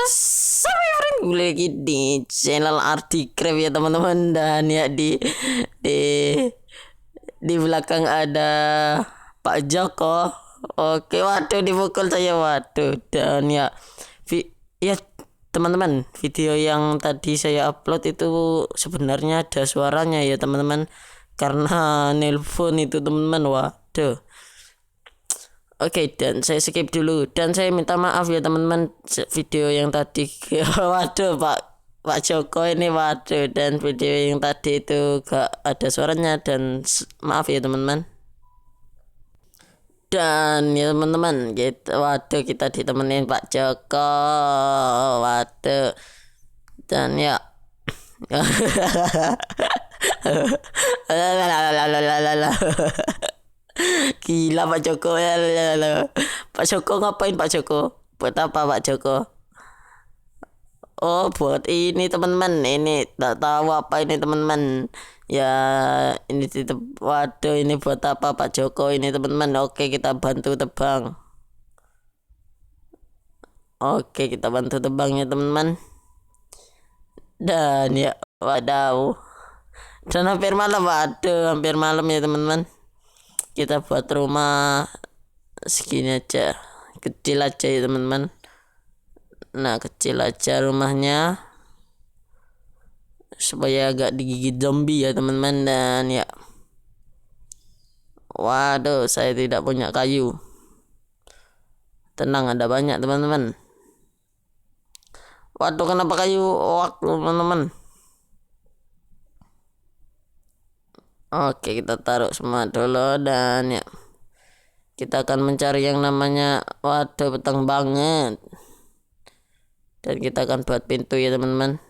sampai gue lagi di channel Articraft ya teman-teman, dan ya di di belakang ada Pak Joko. Oke, waduh dipukul saya, waduh. Dan ya ya teman-teman, video yang tadi saya upload itu sebenarnya ada suaranya ya teman-teman, karena nelpon itu teman-teman, waduh. Oke, dan saya skip dulu dan saya minta maaf ya teman-teman, video yang tadi waduh Pak Joko ini, waduh, dan video yang tadi itu gak ada suaranya, dan maaf ya teman-teman. Dan ya teman-teman, gitu, waduh, kita ditemenin Pak Joko, waduh, dan ya gila Pak Joko ya. Pak Joko ngapain Pak Joko? Buat apa Pak Joko? Oh, buat ini teman-teman, ini tak tahu apa ini teman-teman. Ya, ini waduh, ini buat apa Pak Joko ini teman-teman? Oke, kita bantu tebang. Oke, kita bantu tebang ya teman-teman. Dan ya, waduh. Dan hampir malam, waduh, hampir malam ya teman-teman. Kita buat rumah segini aja, kecil aja ya teman-teman. Nah, kecil aja rumahnya supaya agak digigit zombie ya teman-teman. Dan ya, waduh, saya tidak punya kayu. Tenang, ada banyak teman-teman. Waduh, kenapa kayu waktu teman-teman? Oke, kita taruh semua dulu, dan ya kita akan mencari yang namanya, waduh, petang banget. Dan kita akan buat pintu ya teman-teman.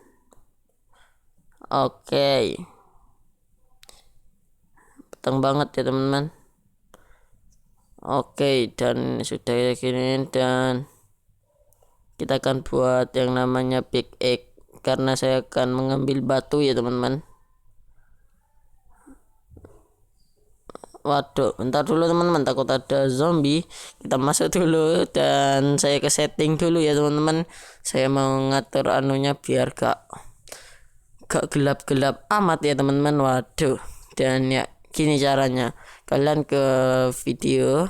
Oke, petang banget ya teman-teman. Oke, dan sudah gini, dan kita akan buat yang namanya pickaxe, karena saya akan mengambil batu ya teman-teman. Waduh, bentar dulu teman-teman, takut ada zombie. Kita masuk dulu, dan saya ke setting dulu ya teman-teman. Saya mau ngatur anunya biar gak gelap-gelap amat ya teman-teman. Waduh, dan ya gini caranya. Kalian ke video,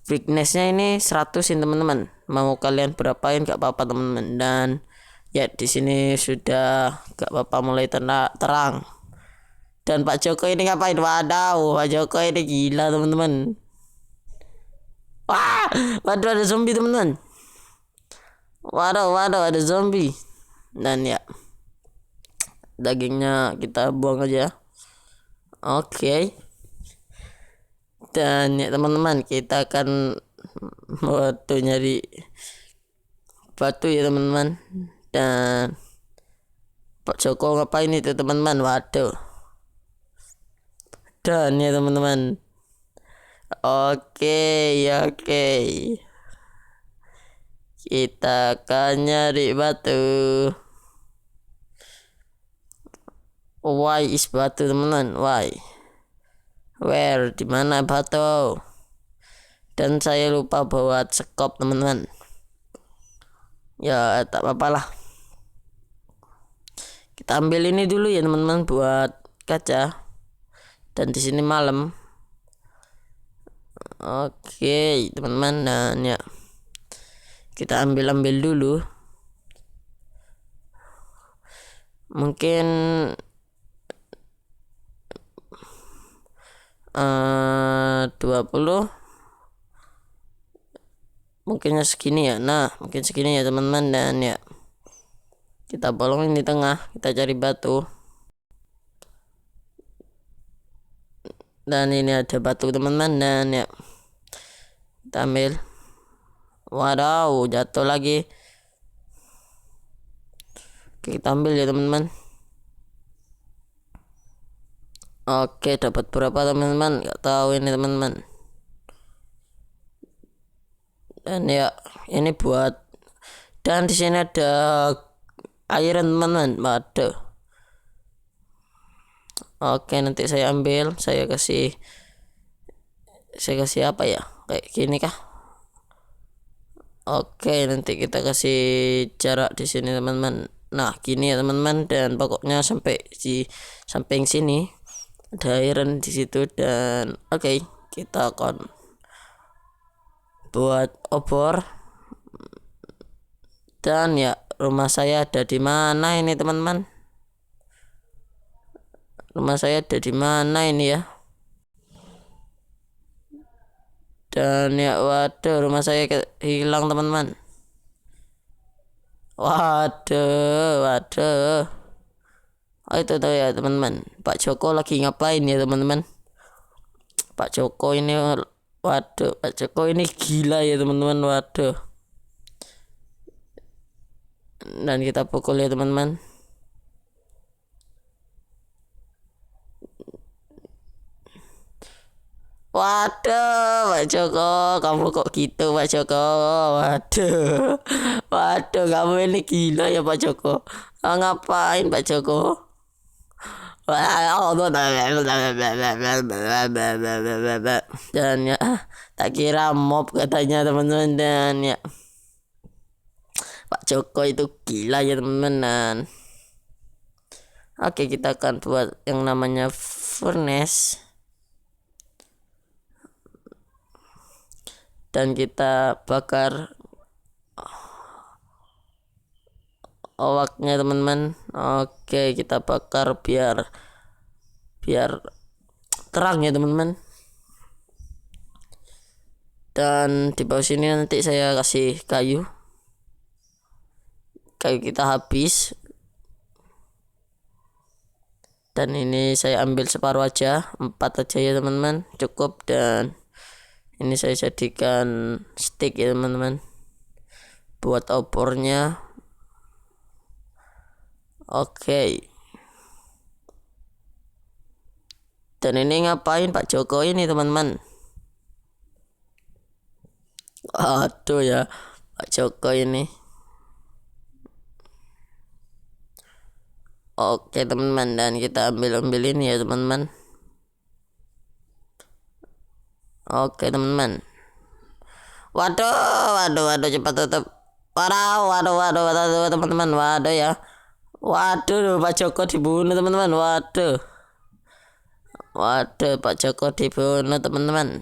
brightnessnya ini 100 ya teman-teman. Mau kalian berapain gak apa-apa teman-teman. Dan ya di sini sudah gak apa-apa, mulai terang. Dan Pak Joko ini ngapain? Waduh, Pak Joko ini gila teman-teman. Wah, waduh, ada zombie teman-teman. Waduh, ada zombie. Dan ya, dagingnya kita buang aja. Oke. Dan ya teman-teman, kita akan nyari batu ya teman-teman. Dan Pak Joko ngapain itu teman-teman? Waduh. Dan ya teman-teman, oke, kita akan nyari batu. Why is batu teman-teman? Why? Where? Dimana batu? Dan saya lupa bawa sekop teman-teman. Ya tak apa-apa lah. Kita ambil ini dulu ya teman-teman buat kaca. Dan di sini malam. Oke teman-teman, dan ya kita ambil dulu. Mungkin 20, mungkinnya segini ya. Nah, mungkin segini ya teman-teman. Dan ya kita bolongin di tengah, kita cari batu. Dan ini ada batu teman-teman, dan ya kita ambil. Waduh, jatuh lagi. Kita ambil ya teman-teman. Oke, dapat berapa teman-teman? Gak tahu ini teman-teman. Dan ya ini buat, dan di sini ada iron teman-teman. Waduh. Oke, nanti saya ambil, saya kasih apa ya, kayak gini kah? Oke, nanti kita kasih jarak di sini teman-teman. Nah, gini ya teman-teman, dan pokoknya sampai sini ada iron di situ. Dan oke, kita akan buat obor. Dan ya, rumah saya ada di mana ini teman-teman? Rumah saya ada di mana ini ya? Dan ya, waduh, rumah saya hilang teman-teman. Waduh. Oh, itu tuh ya teman-teman, Pak Joko lagi ngapain ya teman-teman? Pak Joko ini, waduh, Pak Joko ini gila ya teman-teman, waduh. Dan kita pukul ya teman-teman. Waduh, Pak Joko, kamu kok gitu, Pak Joko? Waduh, kamu ini gila ya, Pak Joko. Ngapain, Pak Joko? Dan ya, tak kira mob katanya teman-teman. Dan ya, Pak Joko itu gila ya teman-teman. Dan oke, kita akan buat yang namanya furnace. Dan kita bakar owaknya teman-teman. Oke, kita bakar biar terang ya teman-teman. Dan di bawah sini nanti saya kasih kayu kita habis. Dan ini saya ambil separuh aja, 4 aja ya teman-teman, cukup. Dan ini saya jadikan stick ya teman-teman buat opornya. Oke. Dan ini ngapain Pak Joko ini teman-teman? Aduh ya, Pak Joko ini. Oke teman-teman, dan kita ambil ini ya teman-teman. Oke teman-teman. Waduh, cepat tutup. Waduh teman-teman, waduh ya. Waduh, Pak Joko dibunuh teman-teman. Waduh, Pak Joko dibunuh teman-teman.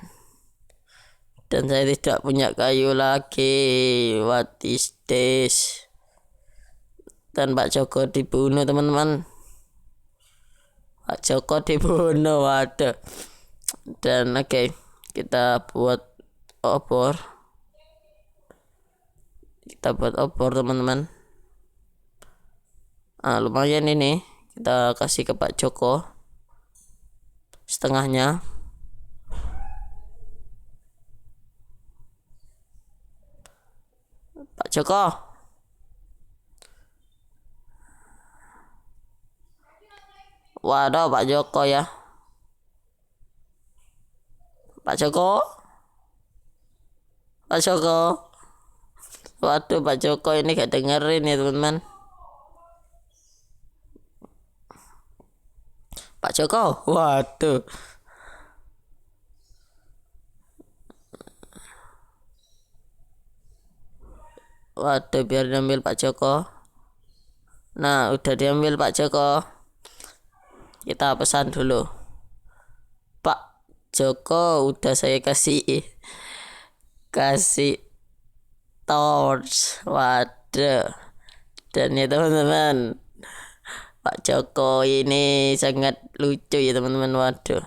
Dan saya tidak punya kayu lagi. What is this? Dan Pak Joko dibunuh teman-teman. Pak Joko dibunuh, waduh. Dan oke, kita buat obor. Teman-teman. Lumayan ini, kita kasih ke Pak Joko setengahnya. Pak Joko, waduh, Pak Joko ya. Pak Joko, waduh, Pak Joko ini gak dengerin ya teman-teman. Pak Joko, waduh. Waduh, biar diambil Pak Joko. Nah, udah diambil Pak Joko. Kita pesan dulu. Pak Joko, udah saya kasih torch. Waduh. Dan ya teman-teman, Pak Joko ini sangat lucu ya teman-teman. Waduh,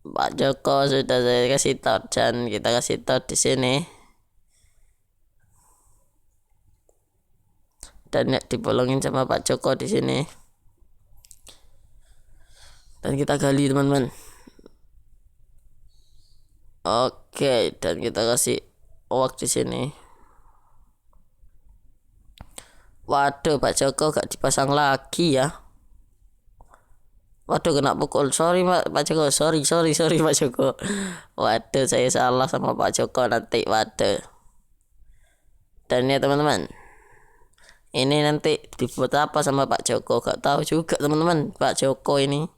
Pak Joko sudah saya kasih torch, dan kita kasih torch di sini. Dan ya, dibolongin sama Pak Joko di sini. Dan kita gali teman-teman. Oke, dan kita kasih owak di sini. Waduh, Pak Joko gak dipasang lagi ya. Waduh, kena pukul. Sorry Pak Joko, sorry Pak Joko. Waduh, saya salah sama Pak Joko nanti. Waduh. Dan ya teman-teman, ini nanti dibuat apa sama Pak Joko gak tahu juga teman-teman. Pak Joko ini,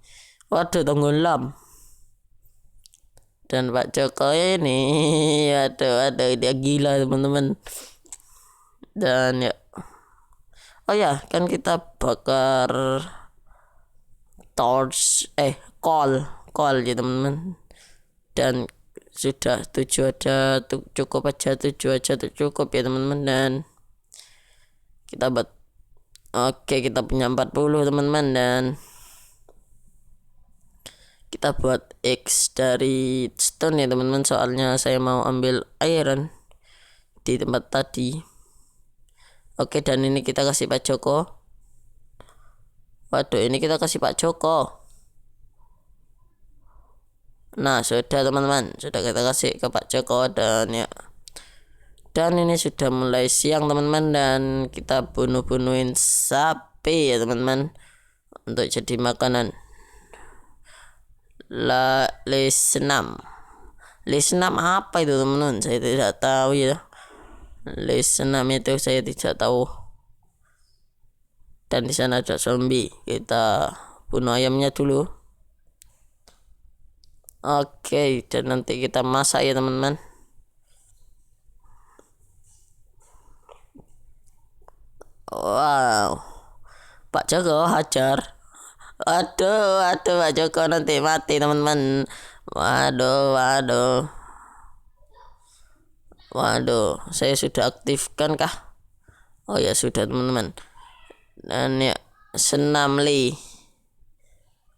waduh, tenggelam. Dan Pak Joko ini aduh dia gila teman-teman. Dan ya, oh ya kan kita bakar torch call ya teman-teman. Dan sudah 7 aja cukup aja, 7 aja cukup ya teman-teman. Dan kita buat kita punya 40 teman-teman. Dan kita buat X dari stone ya teman-teman, soalnya saya mau ambil iron di tempat tadi. Oke, dan ini kita kasih Pak Joko. Waduh, ini kita kasih Pak Joko. Nah, sudah teman-teman, sudah kita kasih ke Pak Joko. Dan ya, dan ini sudah mulai siang teman-teman, dan kita bunuhin sapi ya teman-teman untuk jadi makanan. Lisenam apa itu teman-teman? Saya tidak tahu ya. Lisenam itu saya tidak tahu. Dan di sana ada zombie. Kita bunuh ayamnya dulu. Oke, dan nanti kita masak ya teman-teman. Wow, Pak Joko hajar. Waduh, Pak Joko nanti mati teman-teman. Waduh, saya sudah aktifkan kah? Oh ya sudah teman-teman. Dan ya, senam li.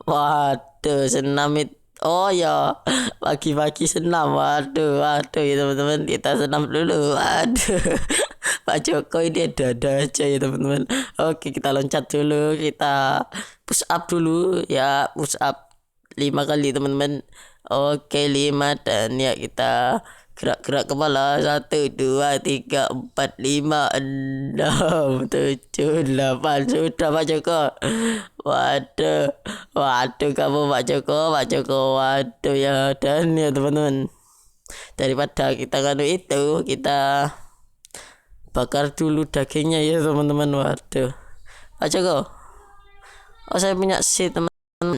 Waduh, senam itu. Oh ya, pagi-pagi senam. Waduh ya teman-teman, kita senam dulu. Waduh. Pak Joko ini ada aja ya teman-teman. Oke, kita loncat dulu, kita push up dulu ya, push up 5 kali teman-teman. Oke, 5. Dan ya kita gerak-gerak kepala. 1 2 3 4 5 6 7 8. Sudah Pak Joko. Waduh kamu Pak Joko. Waduh ya. Dan ya teman-teman, daripada kita itu, kita bakar dulu dagingnya ya teman-teman. Waduh, Pak Joko. Oh, saya punya seed teman-teman.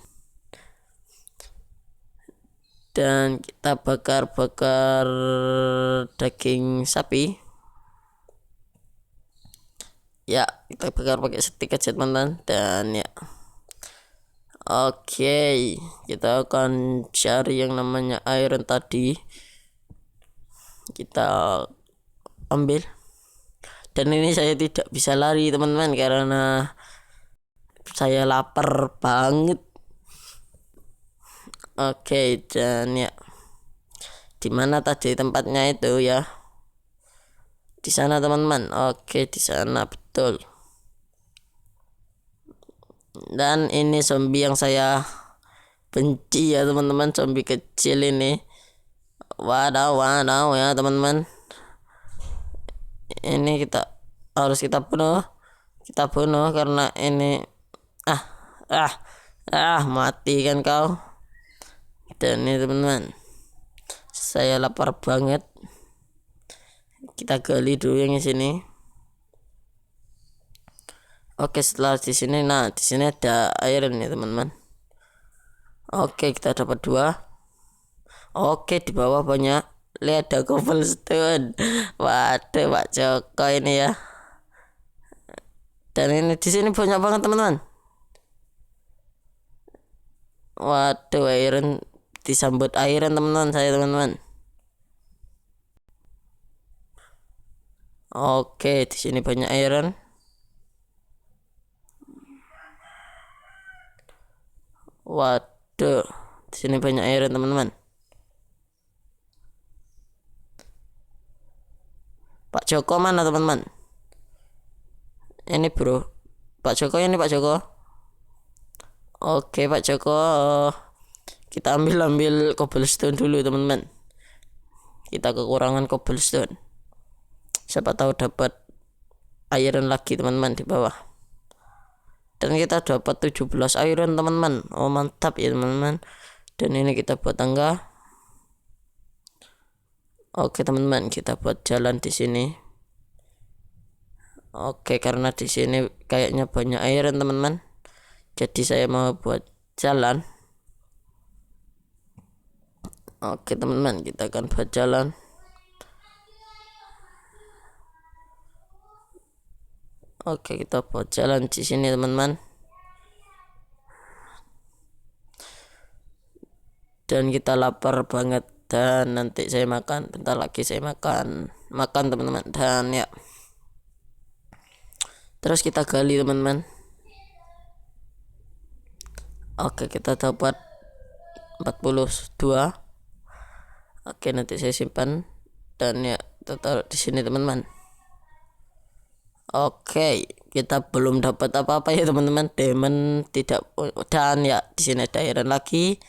Dan kita bakar daging sapi. Ya, kita bakar pakai stick aja teman-teman. Dan ya, oke, kita akan cari yang namanya iron tadi. Kita ambil. Dan ini saya tidak bisa lari teman-teman karena saya lapar banget. Oke, dan ya, dimana tadi tempatnya itu ya? Di sana teman-teman. Oke, di sana betul. Dan ini zombie yang saya benci ya teman-teman, zombie kecil ini. Wadaw ya teman-teman. Ini harus kita bunuh karena ini mati kan kau. Dan ini teman-teman, saya lapar banget. Kita gali dulu yang di sini. Oke, setelah di sini, di sini ada iron ya teman-teman. Oke, kita dapat 2. Oke, di bawah banyak. Lihat ada cobblestone. Waduh, Pak Joko ini ya. Dan ini di sini banyak banget teman-teman. Waduh, iron, disambut iron teman-teman saya teman-teman. Oke, di sini banyak iron. Waduh, di sini banyak iron teman-teman. Pak Joko mana teman-teman? Ini bro, Pak Joko ini Pak Joko. Oke Pak Joko, kita ambil cobblestone dulu teman-teman. Kita kekurangan cobblestone. Siapa tahu dapat iron lagi teman-teman di bawah. Dan kita dapat 17 iron teman-teman. Oh mantap ya teman-teman. Dan ini kita buat tangga. Oke teman-teman, kita buat jalan di sini. Oke, karena di sini kayaknya banyak iron teman-teman, jadi saya mau buat jalan. Oke teman-teman, kita akan buat jalan. Oke, kita buat jalan di sini teman-teman. Dan kita lapar banget, dan nanti saya makan, bentar lagi saya makan teman-teman. Dan ya, terus kita gali teman-teman. Oke, kita dapat 42. Oke, nanti saya simpan, dan ya kita taruh di sini teman-teman. Oke, kita belum dapat apa-apa ya teman-teman. Diamond tidak, dan ya di sini ada iron lagi.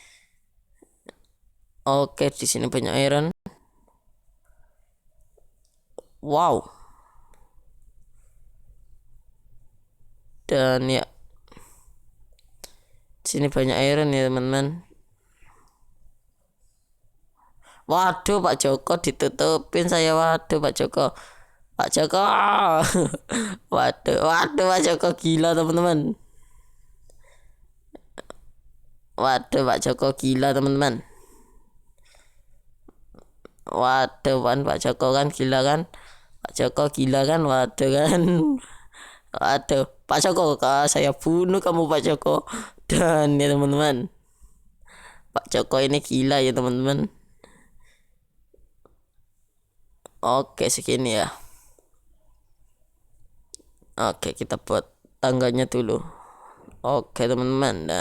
Oke, di sini banyak iron. Wow. Dan ya, di sini banyak iron ya teman-teman. Waduh, Pak Joko ditutupin saya. Waduh, Pak Joko. Waduh, Pak Joko gila teman-teman. Waduh, Pak Joko gila teman-teman. Waduh, Pak Joko kan gila kan. Pak Joko gila kan. Waduh kan. Waduh, Pak Joko, saya bunuh kamu Pak Joko. Dan ya teman-teman, Pak Joko ini gila ya teman-teman. Oke, segini ya. Oke, kita buat tangganya dulu. Oke teman-teman,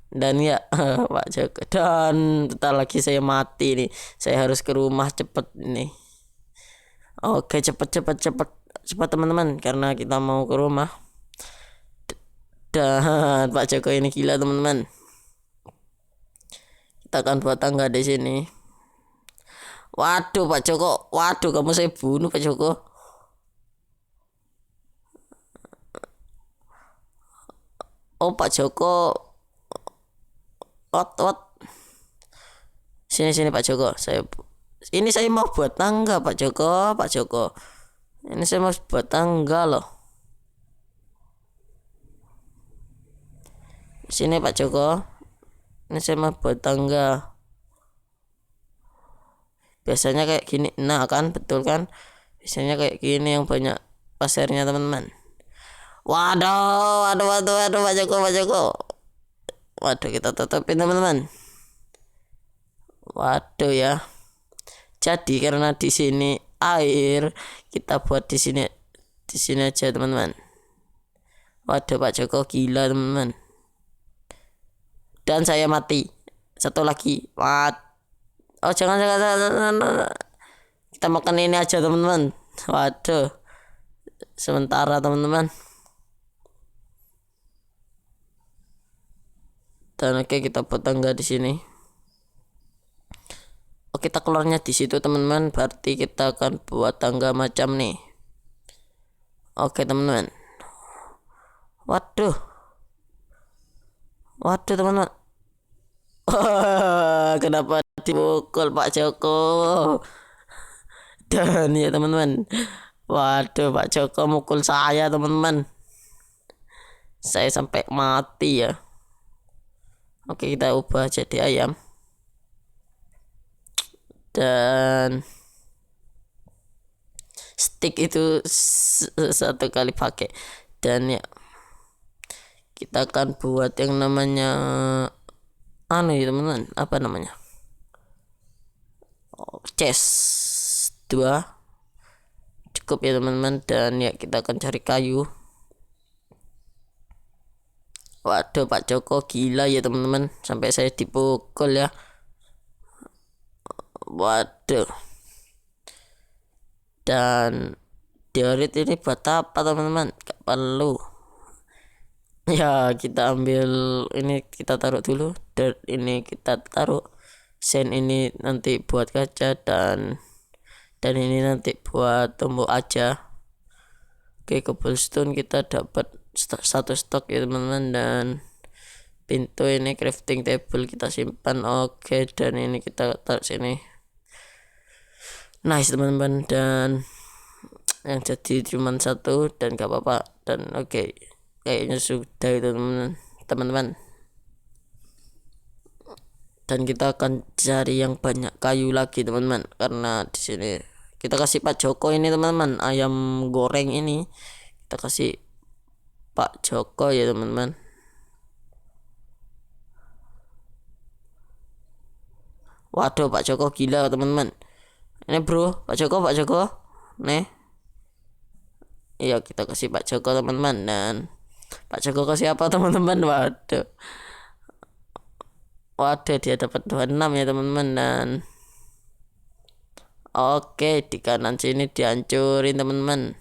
dan ya Pak Joko, dan bentar lagi saya mati nih. Saya harus ke rumah cepet nih. Oke, cepet teman-teman, karena kita mau ke rumah. Dan Pak Joko ini gila teman-teman. Kita akan buat tangga di sini. Waduh Pak Joko, waduh kamu saya bunuh Pak Joko. Oh Pak Joko, what? Sini Pak Joko, saya mau buat tangga Pak Joko. Ini saya mau buat tangga loh. Sini Pak Joko, ini saya mau buat tangga. Biasanya kayak gini, nah kan, betul kan? Biasanya kayak gini yang banyak pasirnya teman-teman. Waduh Pak Joko. Waduh, kita tutupin teman-teman. Waduh ya. Jadi karena di sini air, kita buat di sini aja teman-teman. Waduh, Pak Joko gila teman-teman. Dan saya mati. Satu lagi. Oh jangan. Kita makan ini aja teman-teman. Waduh. Sementara teman-teman. Dan oke, kita buat tangga di sini. Oh, kita keluarnya di situ teman-teman. Berarti kita akan buat tangga macam nih. Oke teman-teman. Waduh teman-teman. Kenapa dipukul Pak Joko? Dan ya teman-teman, waduh Pak Joko mukul saya teman-teman. Saya sampai mati ya. Oke, kita ubah jadi ayam. Dan stick itu satu kali pakai. Dan ya, kita akan buat yang namanya ya teman-teman, apa namanya, chest 2 cukup ya teman-teman. Dan ya, kita akan cari kayu. Waduh, Pak Joko gila ya teman-teman, sampai saya dipukul ya. Waduh. Dan diorit ini buat apa teman-teman? Gak perlu. Ya, kita ambil ini, kita taruh dulu. Dirt ini kita taruh. Sand ini nanti buat kaca, dan ini nanti buat tumbuk aja. Oke, cobblestone kita dapat satu stok ya teman-teman. Dan pintu ini crafting table kita simpan. Oke, dan ini kita taruh sini. Nice teman-teman. Dan yang jadi cuma satu, dan gak apa-apa. Dan oke, kayaknya sudah itu teman-teman. Dan kita akan cari yang banyak kayu lagi teman-teman, karena di sini kita kasih Pak Joko ini teman-teman, ayam goreng ini kita kasih Pak Joko ya teman-teman. Waduh, Pak Joko gila teman-teman. Ini bro, Pak Joko nih. Iya, kita kasih Pak Joko teman-teman. Dan Pak Joko kasih apa teman-teman? Waduh, dia dapat 26 ya teman-teman. Dan oke, di kanan sini dihancurin teman-teman.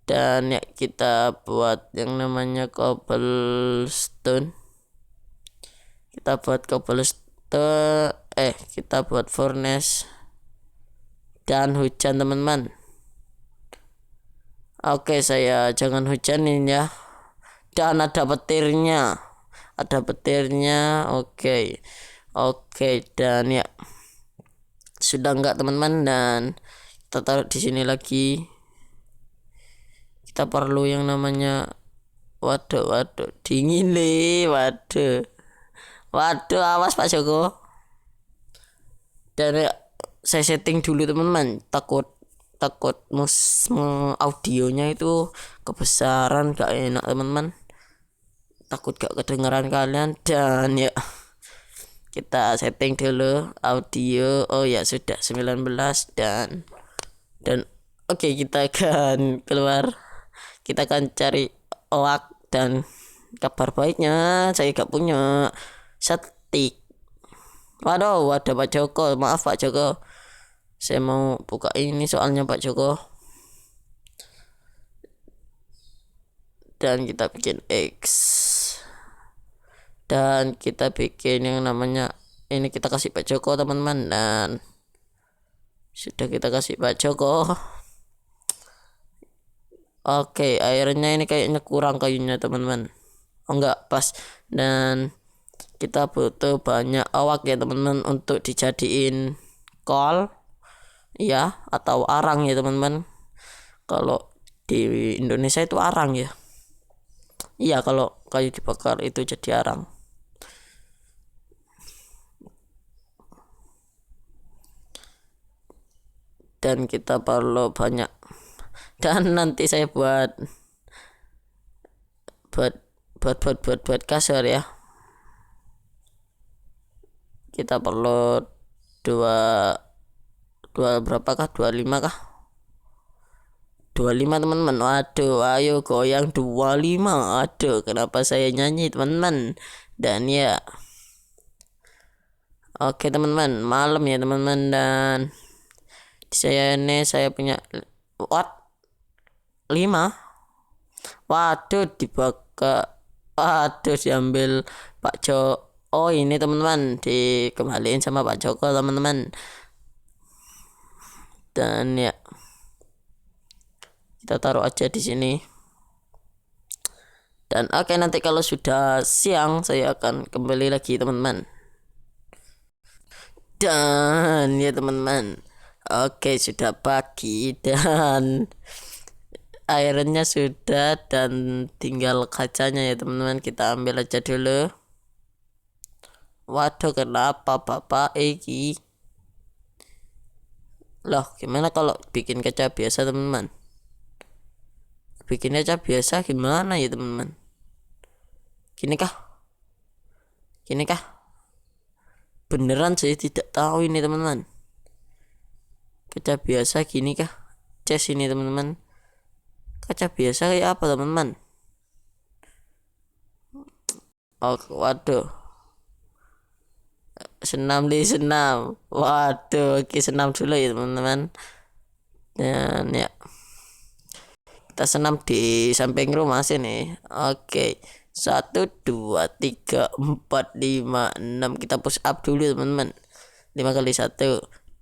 Dan ya, kita buat yang namanya cobblestone. Kita buat kita buat furnace dan hujan teman-teman. Oke, saya jangan hujanin ya. Dan ada petirnya. Oke, dan ya sudah enggak teman-teman, dan kita taruh di sini lagi. Kita perlu yang namanya waduh dingin nih, waduh awas Pak Joko. Dan ya, saya setting dulu teman-teman, takut audionya itu kebesaran, gak enak teman-teman, takut gak kedengaran kalian. Dan ya, kita setting dulu audio. Oh ya sudah 19. Dan oke, kita akan keluar, kita akan cari oak. Dan kabar baiknya saya gak punya stick. Waduh, ada Pak Joko, maaf Pak Joko, saya mau buka ini soalnya Pak Joko. Dan kita bikin X, dan kita bikin yang namanya ini, kita kasih Pak Joko teman-teman. Dan sudah kita kasih Pak Joko. Oke, airnya ini kayaknya kurang kayunya teman-teman. Oh enggak, pas. Dan kita butuh banyak awak ya teman-teman untuk dijadiin kol ya, atau arang ya teman-teman. Kalau di Indonesia itu arang ya. Iya, kalau kayu dibakar itu jadi arang. Dan kita perlu banyak. Dan nanti saya buat kasur ya. Kita perlu dua berapakah, 25 kah, 25 teman-teman. Waduh, ayo goyang 25. Aduh, kenapa saya nyanyi teman-teman. Dan ya, oke teman-teman, malam ya teman-teman. Dan di saya ini saya punya 5. Waduh, diambil Pak Jo. Oh ini teman-teman, dikembaliin sama Pak Joko teman-teman. Dan ya, kita taruh aja di sini. Dan oke, nanti kalau sudah siang saya akan kembali lagi teman-teman. Dan ya teman-teman, oke sudah pagi dan airnya sudah, dan tinggal kacanya ya teman-teman, kita ambil aja dulu. Waduh, kenapa Bapak Egi? Loh, gimana kalau bikin kaca biasa teman-teman? Bikin kaca biasa gimana ya teman-teman? Gini kah? Beneran saya tidak tahu ini teman-teman. Kaca biasa gini kah? Ces ini teman-teman. Kaca biasa kayak apa teman-teman? Oh, waduh. Senam. Waduh, oke, senam dulu ya teman-teman. Dan ya, kita senam di samping rumah sini. Oke, 1 2 3 4 5 6. Kita push up dulu teman-teman. 5 kali 1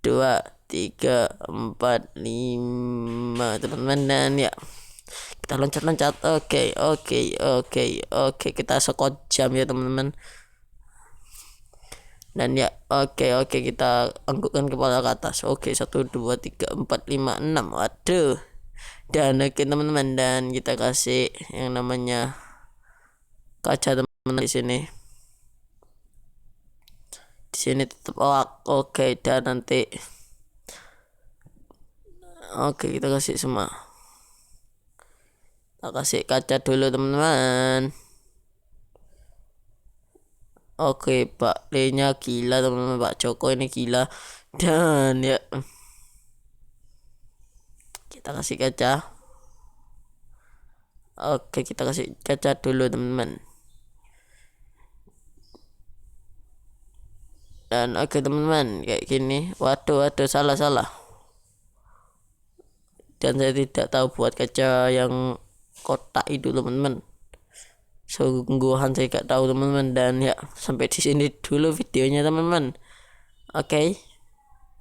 2 3 4 5 teman-teman. Dan ya, kita loncat. Oke, kita sekot jam ya teman-teman. Dan ya, oke, kita anggukkan kepala ke atas. Oke, 1 2 3 4 5 6. Waduh. Dan oke teman-teman, dan kita kasih yang namanya kaca teman-teman di sini. di sini tetap oke, dan nanti oke kita kasih semua. Kita kasih kaca dulu teman-teman. Oke, Pak D-nya gila teman-teman, Pak Joko ini gila. Dan ya kita kasih kaca. Oke, kita kasih kaca dulu teman-teman. Dan oke teman-teman, kayak gini. Waduh, salah. Dan saya tidak tahu buat kaca yang kotak itu teman-teman. Sungguhan saya gak tahu teman-teman. Dan ya sampai di sini dulu videonya teman-teman. Oke,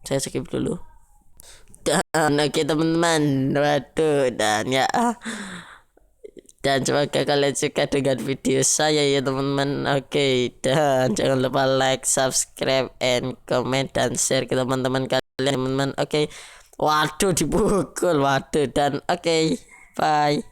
saya skip dulu. Dan oke teman-teman, waduh, dan ya, dan semoga kalian suka dengan video saya ya teman-teman. Oke, dan jangan lupa like, subscribe, and comment, dan share ke teman-teman kalian teman-teman. Oke, waduh dipukul, waduh, dan oke, bye.